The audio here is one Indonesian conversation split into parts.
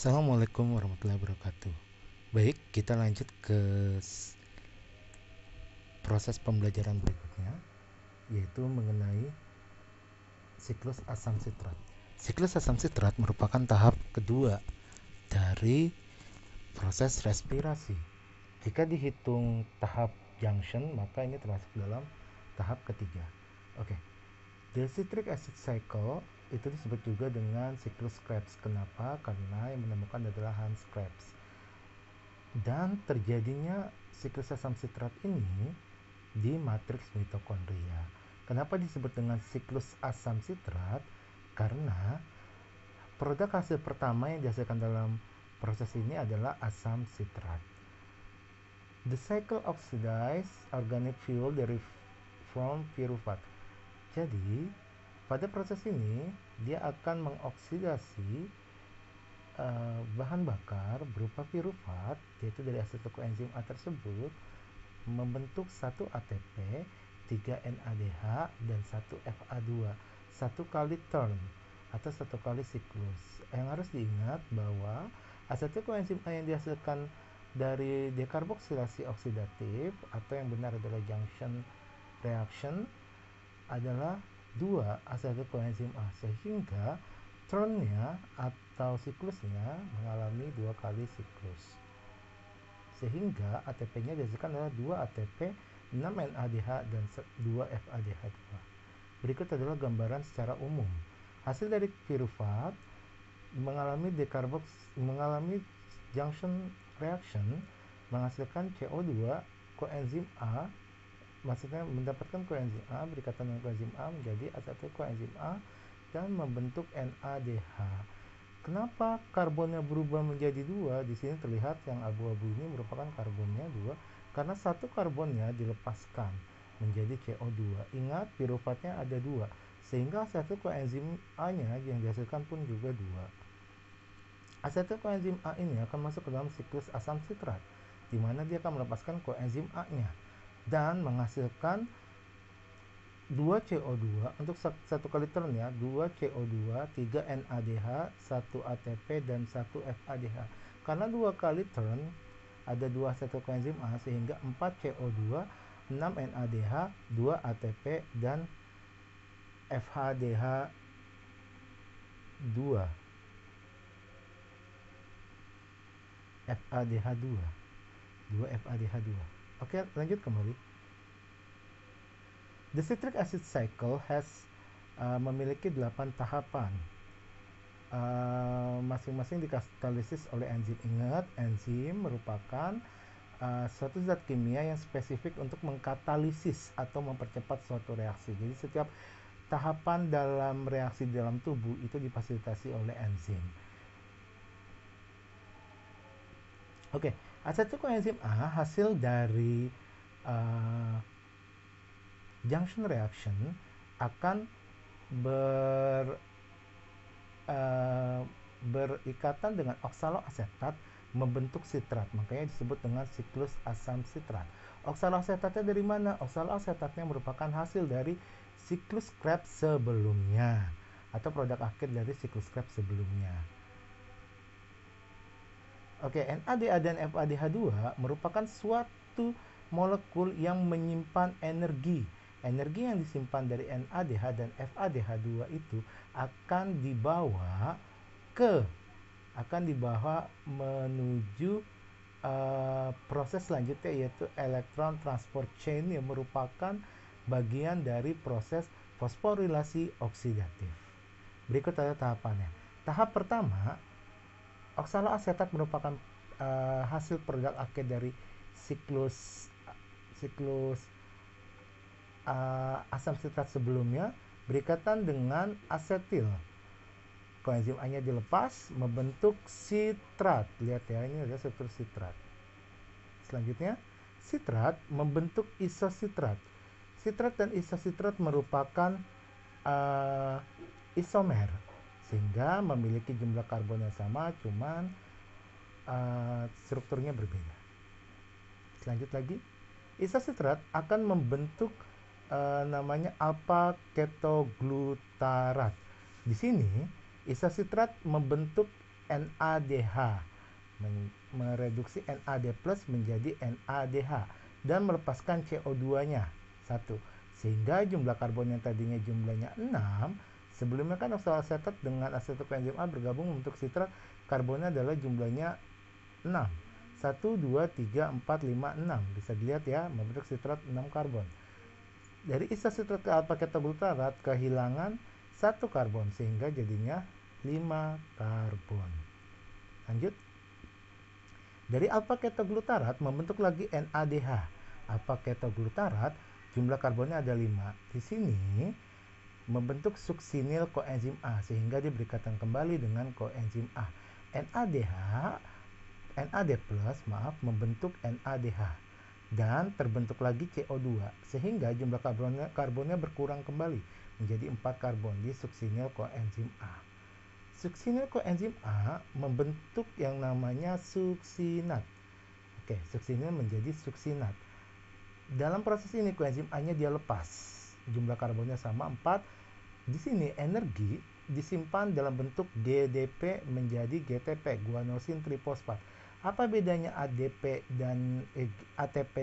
Assalamualaikum warahmatullahi wabarakatuh. Baik, kita lanjut ke proses pembelajaran berikutnya, yaitu mengenai siklus asam sitrat. Siklus asam sitrat merupakan tahap kedua dari proses respirasi. Jika dihitung tahap junction, maka ini termasuk dalam tahap ketiga. Oke, the citric acid cycle itu disebut juga dengan siklus Krebs. Kenapa? Karena yang menemukan adalah Hans Krebs. Dan terjadinya siklus asam sitrat ini di matriks mitokondria. Kenapa disebut dengan siklus asam sitrat? Karena produk hasil pertama yang dihasilkan dalam proses ini adalah asam sitrat. The cycle oxidize organic fuel derived from pyruvate. Jadi, pada proses ini dia akan mengoksidasi bahan bakar berupa piruvat, yaitu dari asetil koenzim A tersebut, membentuk 1 ATP, 3 NADH, dan 1 FA2, satu kali turn atau satu kali siklus. Yang harus diingat bahwa asetil koenzim A yang dihasilkan dari dekarboksilasi oksidatif atau yang benar adalah junction reaction adalah 2 asetil koenzim A, sehingga turnnya atau siklusnya mengalami 2 kali siklus, sehingga ATP-nya dihasilkan adalah 2 ATP, 6 NADH, dan 2 FADH2. Berikut adalah gambaran secara umum. Hasil dari piruvat mengalami junction reaction menghasilkan CO2, koenzim A, maksudnya mendapatkan koenzim A berikatan dengan koenzim A menjadi asetil koenzim A dan membentuk NADH. Kenapa karbonnya berubah menjadi 2? Di sini terlihat yang abu-abu ini merupakan karbonnya 2 karena satu karbonnya dilepaskan menjadi CO2. Ingat, piruvatnya ada 2, sehingga asetil koenzim A-nya yang dihasilkan pun juga 2. Asetil koenzim A ini akan masuk ke dalam siklus asam sitrat, di mana dia akan melepaskan koenzim A-nya dan menghasilkan 2 CO2 untuk satu kali turn ya, 2 CO2, 3 NADH, 1 ATP, dan 1 FADH. Karena 2 kali turn ada 2 asetil koenzim A, sehingga 4 CO2, 6 NADH, 2 ATP, dan FADH 2. FADH2. 2 FADH2. Oke, lanjut kembali. The citric acid cycle has memiliki 8 tahapan. Masing-masing dikatalisis oleh enzim. Ingat, enzim merupakan suatu zat kimia yang spesifik untuk mengkatalisis atau mempercepat suatu reaksi. Jadi setiap tahapan dalam reaksi di dalam tubuh itu difasilitasi oleh enzim. Oke, asetil koenzim A hasil dari junction reaction akan berikatan dengan oksaloasetat membentuk sitrat, makanya disebut dengan siklus asam sitrat. Oksaloasetatnya dari mana? Oksaloasetatnya merupakan hasil dari siklus Krebs sebelumnya atau produk akhir dari siklus Krebs sebelumnya. Oke, NADH dan FADH2 merupakan suatu molekul yang menyimpan energi. Energi yang disimpan dari NADH dan FADH2 itu akan dibawa menuju proses selanjutnya, yaitu elektron transport chain yang merupakan bagian dari proses fosforilasi oksidatif. Berikut adalah tahapannya. Tahap pertama, oksaloasetat merupakan hasil produk akhir dari siklus asam sitrat sebelumnya berikatan dengan asetil. Koenzim A-nya dilepas membentuk sitrat. Lihat ya, ini adalah struktur sitrat. Selanjutnya, sitrat membentuk isositrat. Sitrat dan isositrat merupakan isomer, sehingga memiliki jumlah karbon yang sama, cuman strukturnya berbeda. Lanjut lagi, isositrat akan membentuk namanya alpha ketoglutarat. Di sini isositrat membentuk NADH, mereduksi NAD+ menjadi NADH dan melepaskan CO2-nya 1. Sehingga jumlah karbon yang tadinya jumlahnya 6, sebelumnya kan oksaloasetat dengan asetil koenzim A bergabung membentuk sitrat, karbonnya adalah jumlahnya 6. 1, 2, 3, 4, 5, 6. Bisa dilihat ya, membentuk sitrat 6 karbon. Dari isositrat ke alfa ketoglutarat kehilangan 1 karbon sehingga jadinya 5 karbon. Lanjut. Dari alfa ketoglutarat membentuk lagi NADH. Alfa ketoglutarat jumlah karbonnya ada 5. Di sini membentuk suksinil koenzim A sehingga diberi ikatan kembali dengan koenzim A. NAD+ membentuk NADH dan terbentuk lagi CO2 sehingga jumlah karbonnya berkurang kembali menjadi 4 karbon di suksinil koenzim A. Suksinil koenzim A membentuk yang namanya suksinat. Oke, suksinil menjadi suksinat. Dalam proses ini koenzim A-nya dia lepas. Jumlah karbonnya sama 4. Di sini energi disimpan dalam bentuk GDP menjadi GTP, guanosin trifosfat. Apa bedanya ATP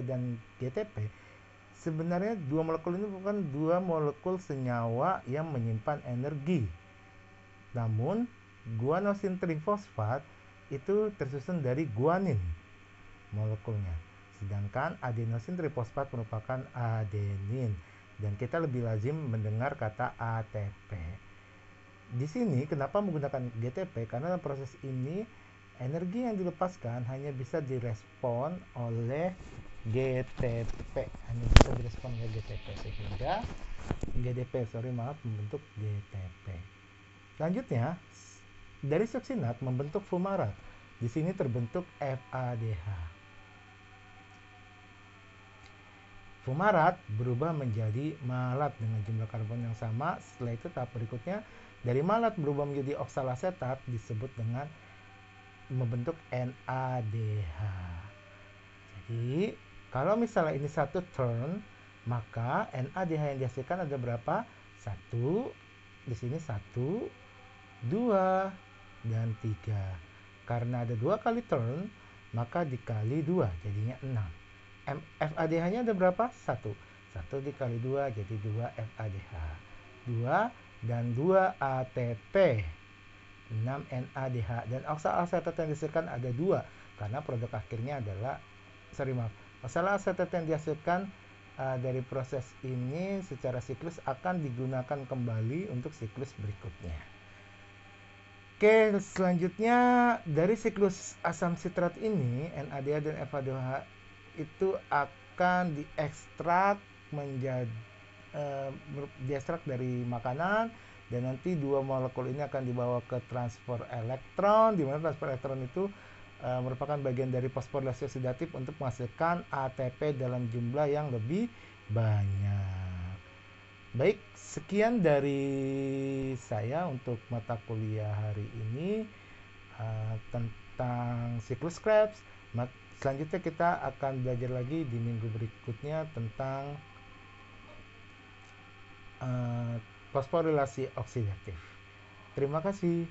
dan GTP? Sebenarnya dua molekul ini bukan dua molekul senyawa yang menyimpan energi. Namun guanosin trifosfat itu tersusun dari guanin molekulnya. Sedangkan adenosin trifosfat merupakan adenin. Dan kita lebih lazim mendengar kata ATP. Di sini kenapa menggunakan GTP? Karena dalam proses ini energi yang dilepaskan hanya bisa direspon oleh GTP. Sehingga membentuk GTP. Selanjutnya, dari suksinat membentuk fumarat. Di sini terbentuk FADH. Fumarat berubah menjadi malat dengan jumlah karbon yang sama. Setelah itu tahap berikutnya dari malat berubah menjadi oksalasetat disebut dengan membentuk NADH. Jadi kalau misalnya ini satu turn, maka NADH yang dihasilkan ada berapa? 1, di sini 1, 2, dan 3. Karena ada 2 kali turn, maka dikali 2 jadinya 6. FADH-nya ada berapa? 1. 1 dikali 2 jadi 2 FADH. 2 dan 2 ATP. 6 NADH. Dan oksaloasetat yang dihasilkan ada 2. Karena produk akhirnya adalah, oksaloasetat yang dihasilkan dari proses ini secara siklus akan digunakan kembali untuk siklus berikutnya. Oke, selanjutnya dari siklus asam sitrat ini, NADH dan FADH itu akan diekstrak menjadi diekstrak dari makanan dan nanti 2 molekul ini akan dibawa ke transfer elektron, di mana transfer elektron itu merupakan bagian dari fosforilasi oksidatif untuk menghasilkan ATP dalam jumlah yang lebih banyak. Baik, sekian dari saya untuk mata kuliah hari ini tentang siklus Krebs. Selanjutnya kita akan belajar lagi di minggu berikutnya tentang fosforilasi oksidatif. Terima kasih.